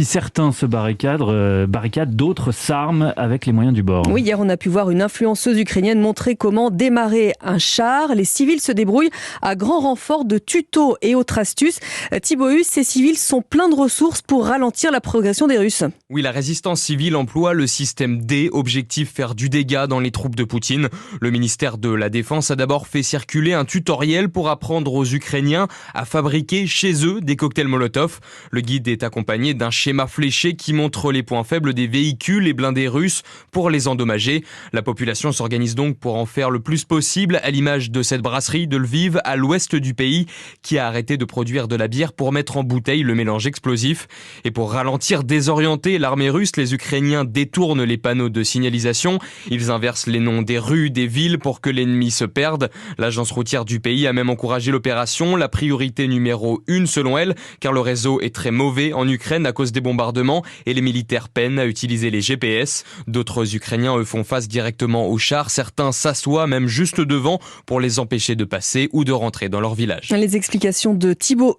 Si certains se barricadent, d'autres s'arment avec les moyens du bord. Oui, hier on a pu voir une influenceuse ukrainienne montrer comment démarrer un char. Les civils se débrouillent à grand renfort de tutos et autres astuces. Thibaut Hus, ces civils sont pleins de ressources pour ralentir la progression des Russes. Oui, la résistance civile emploie le système D, objectif faire du dégât dans les troupes de Poutine. Le ministère de la Défense a d'abord fait circuler un tutoriel pour apprendre aux Ukrainiens à fabriquer chez eux des cocktails Molotov. Le guide est accompagné d'un schéma fléché qui montre les points faibles des véhicules et blindés russes pour les endommager. La population s'organise donc pour en faire le plus possible, à l'image de cette brasserie de Lviv à l'ouest du pays qui a arrêté de produire de la bière pour mettre en bouteille le mélange explosif. Et pour ralentir, désorienter l'armée russe, les Ukrainiens détournent les panneaux de signalisation. Ils inversent les noms des rues, des villes pour que l'ennemi se perde. L'agence routière du pays a même encouragé l'opération, la priorité numéro 1 selon elle, car le réseau est très mauvais en Ukraine à cause des bombardements et les militaires peinent à utiliser les GPS. D'autres Ukrainiens, eux, font face directement aux chars. Certains s'assoient même juste devant pour les empêcher de passer ou de rentrer dans leur village. Les explications de Thibaut Hus.